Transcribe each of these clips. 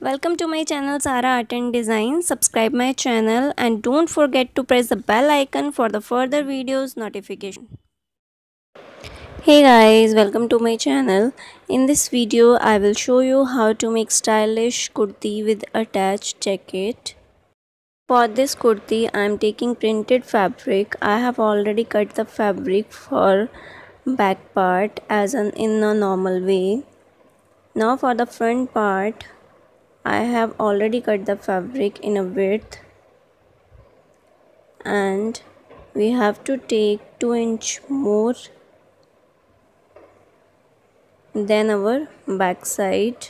Welcome to my channel Sara Art and Design. Subscribe my channel and don't forget to press the bell icon for the further videos notification. Hey guys, welcome to my channel. In this video I will show you how to make stylish kurti with attached jacket. For this kurti I am taking printed fabric. I have already cut the fabric for back part in a normal way. Now for the front part I have already cut the fabric in a width and we have to take 2 inch more than our back side.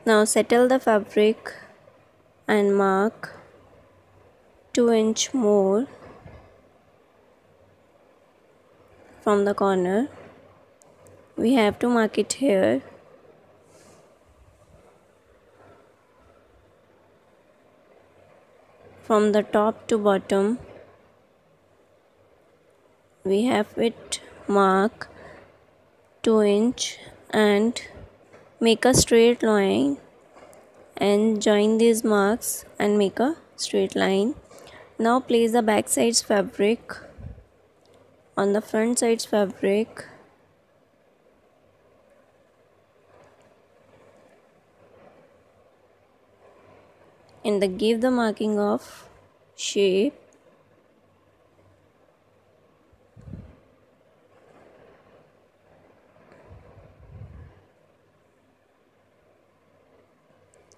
Now settle the fabric and mark 2 inch more from the corner. We have to mark it here. From the top to bottom we have it mark 2 inch and make a straight line and join these marks and make a straight line. Now place the back side's fabric on the front side's fabric and give the marking of shape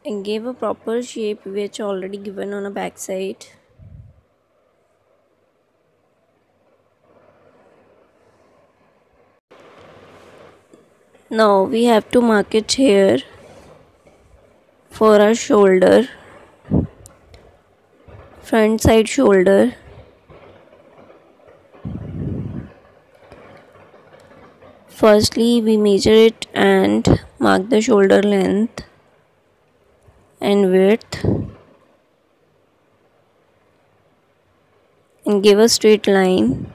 and give a proper shape which already given on a back side. Now we have to mark it here for our shoulder, front side shoulder. Firstly we measure it and mark the shoulder length and width and give a straight line,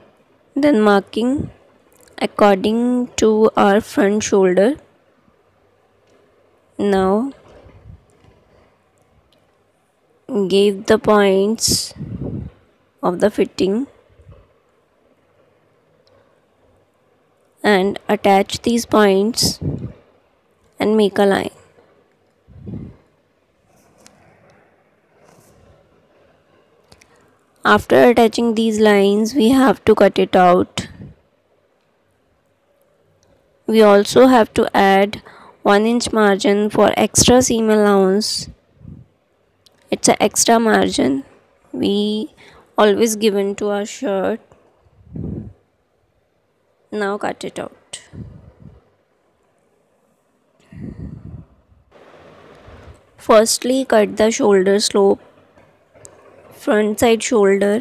then marking according to our front shoulder. Now give the points of the fitting and attach these points and make a line. After attaching these lines we have to cut it out. We also have to add 1 inch margin for extra seam allowance. It's an extra margin we always given to our shirt. Now cut it out. Firstly cut the shoulder slope, front side shoulder,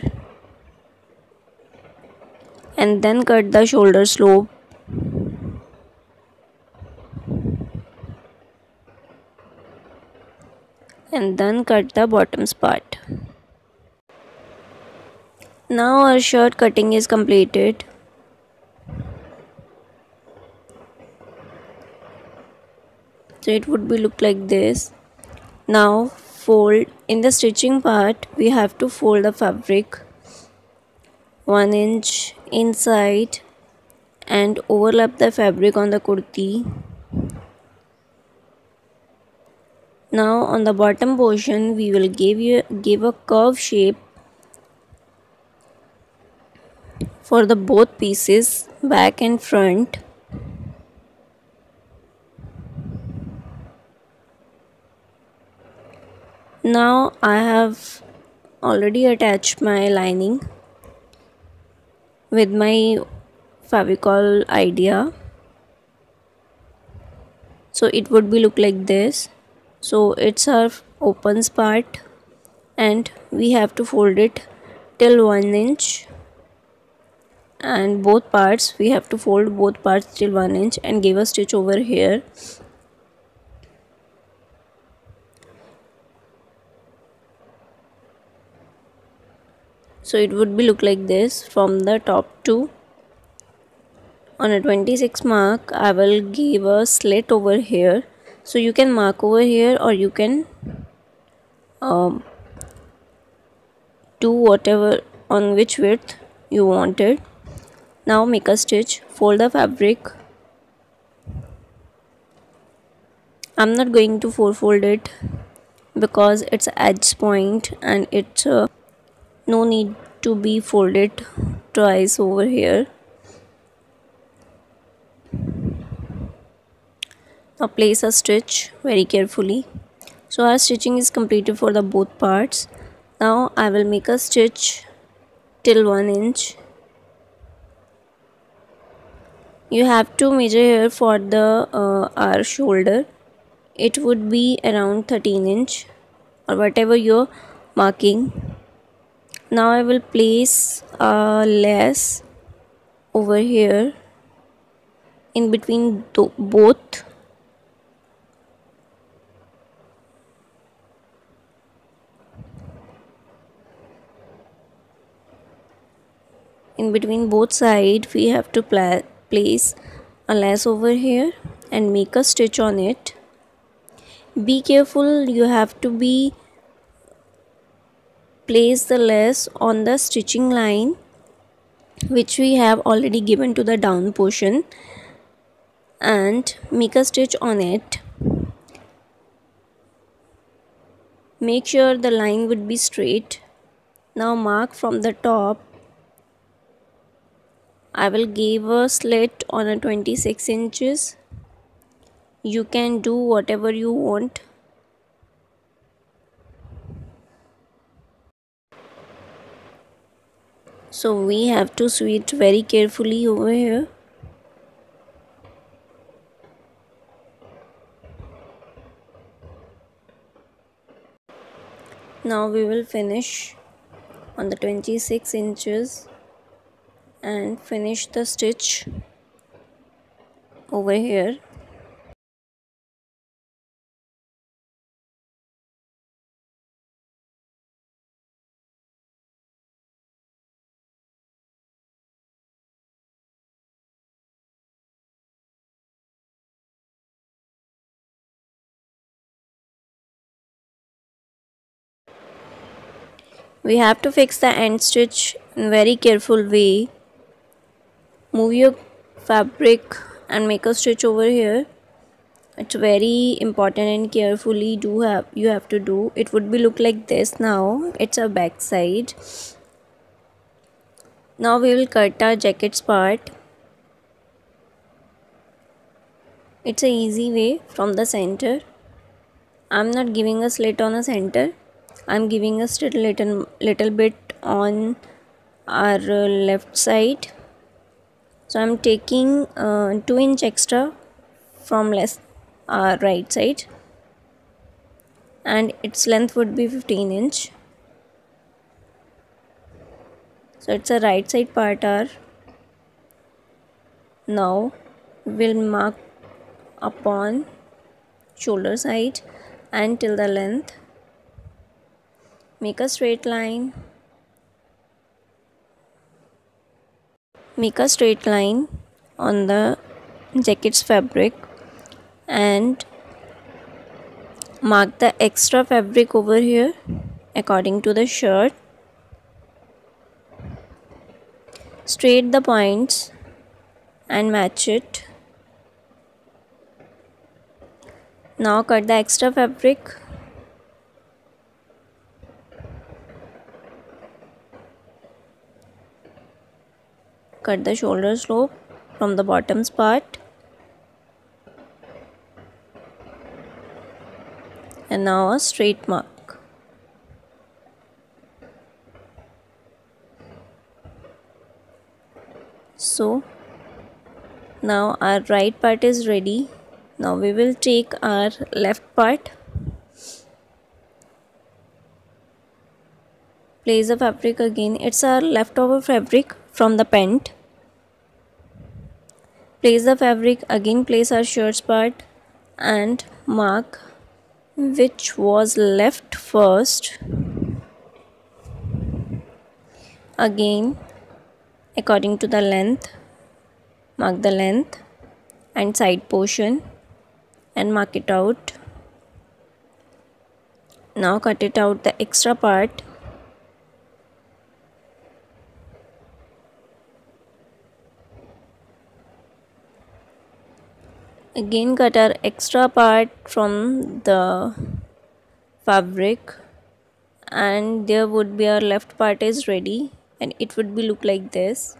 and then cut the shoulder slope. And then cut the bottoms part. Now our shirt cutting is completed. So it would be look like this. Now fold. In the stitching part we have to fold the fabric 1 inch inside and overlap the fabric on the kurti. Now on the bottom portion we will give a curve shape for the both pieces, back and front. Now I have already attached my lining with my favicol idea. So it would be look like this. So it's our opens part and we have to fold it till 1 inch, and both parts we have to fold both parts till 1 inch and give a stitch over here. So it would be look like this from the top to On a 26 mark, I will give a slit over here. So you can mark over here, or you can do whatever on which width you wanted. Now make a stitch, fold the fabric. I'm not going to fold it because it's edge point and it's no need to be folded twice over here. Now place a stitch very carefully. So our stitching is completed for the both parts. Now I will make a stitch till 1 inch. You have to measure here for the our shoulder. It would be around 13 inch or whatever you're marking. Now I will place a lace over here in between both. In between both sides we have to place a lace over here and make a stitch on it. Be careful, you have to place the lace on the stitching line which we have already given to the down portion, and make a stitch on it. Make sure the line would be straight. Now mark from the top. I will give a slit on a 26 inches. You can do whatever you want. So we have to sew it very carefully over here. Now we will finish on the 26 inches and finish the stitch over here. We have to fix the end stitch in very careful way. Move your fabric and make a stitch over here. It's very important and carefully you have to do. It would be look like this. Now it's a back side. Now we will cut our jacket's part. It's a easy way from the center. I'm not giving a slit on a center. I'm giving a slit little bit on our left side. So I'm taking 2 inch extra from right side, and its length would be 15 inch. So it's a right side part are. Now we'll mark upon shoulder side and till the length. Make a straight line. Make a straight line on the jacket's fabric and mark the extra fabric over here according to the shirt. Straight the points and match it. Now cut the extra fabric. Cut the shoulder slope from the bottom's part. And now a straight mark. So now our right part is ready. Now we will take our left part. Place the fabric again. It's our leftover fabric from the pant. Place the fabric again. Place our shirts part and mark which was left first. Again according to the length Mark the length and side portion and mark it out. Now cut it out the extra part. Again cut our extra part from the fabric, and there would be our left part is ready, and it would be look like this.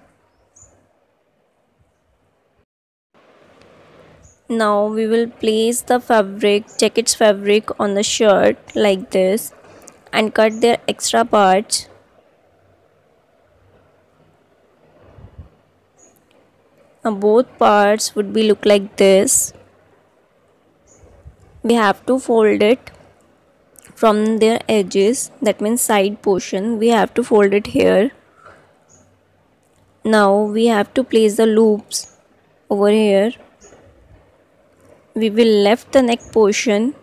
Now we will place the jacket's fabric on the shirt like this and cut their extra parts. Now both parts would be look like this. We have to fold it from their edges, that means side portion. We have to fold it here. Now we have to place the loops over here. We will left the neck portion,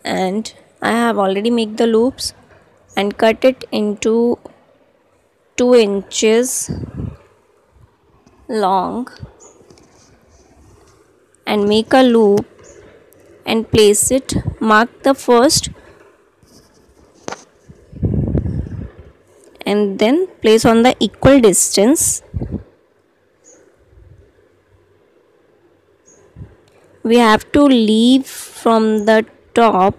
and I have already made the loops and cut it into 2 inches long and make a loop and place it. Mark the first and then place on the equal distance. We have to leave from the top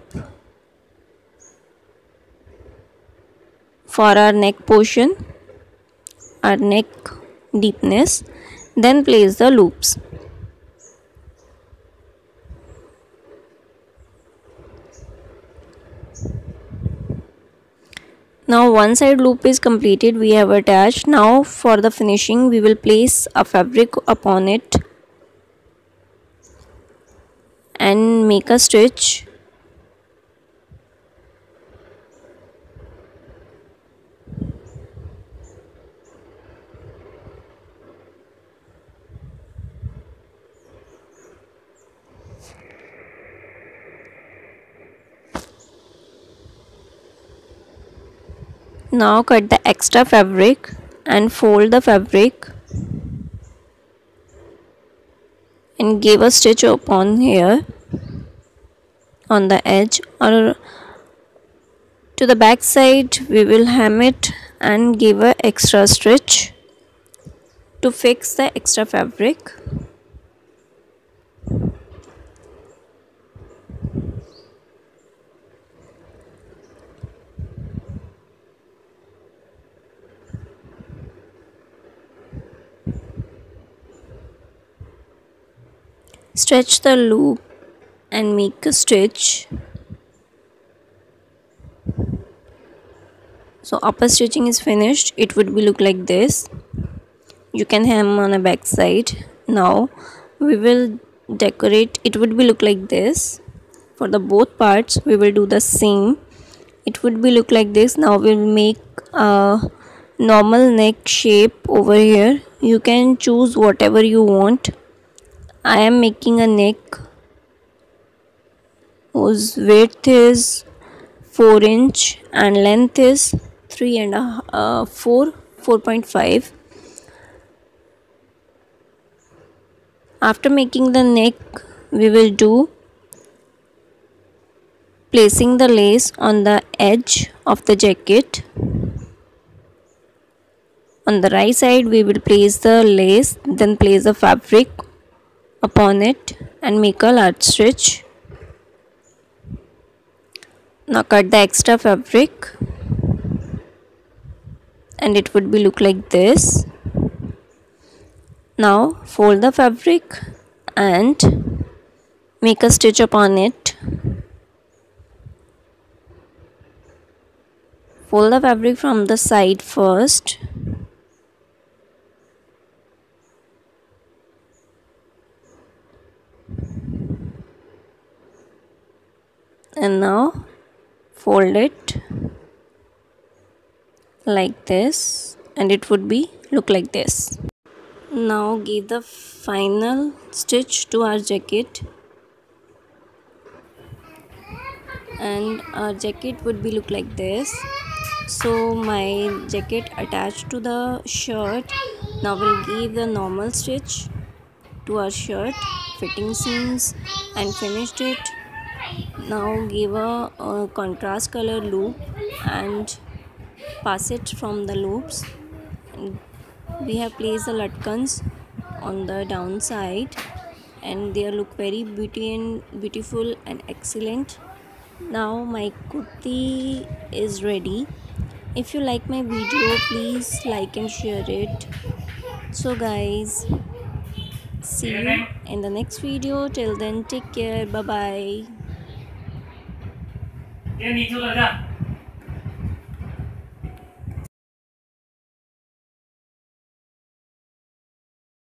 for our neck portion, our neck deepness, then place the loops. Now one side loop is completed, we have attached. Now for the finishing, we will place a fabric upon it and make a stitch. Now cut the extra fabric and fold the fabric and give a stitch upon here on the edge, or to the back side we will hem it and give a extra stitch to fix the extra fabric. Stretch the loop and make a stitch. So upper stitching is finished. It would be look like this. You can hem on a back side. Now we will decorate. It would be look like this. For the both parts we will do the same. It would be look like this. Now we'll make a normal neck shape over here. You can choose whatever you want. I am making a neck whose width is 4 inch and length is 4.5. After making the neck, we will do placing the lace on the edge of the jacket. On the right side we will place the lace, then place the fabric upon it and make a large stitch. Now cut the extra fabric and it would be look like this. Now fold the fabric and make a stitch upon it. Fold the fabric from the side first. And now fold it like this and it would be look like this. Now give the final stitch to our jacket and our jacket would be look like this. So my jacket attached to the shirt. Now we'll give the normal stitch to our shirt fitting seams and finished it. Now give a contrast color loop and pass it from the loops. And we have placed the latkans on the downside and they look very beautiful and excellent. Now my kurti is ready. If you like my video, please like and share it. So guys, see you in the next video. Till then, take care. Bye bye.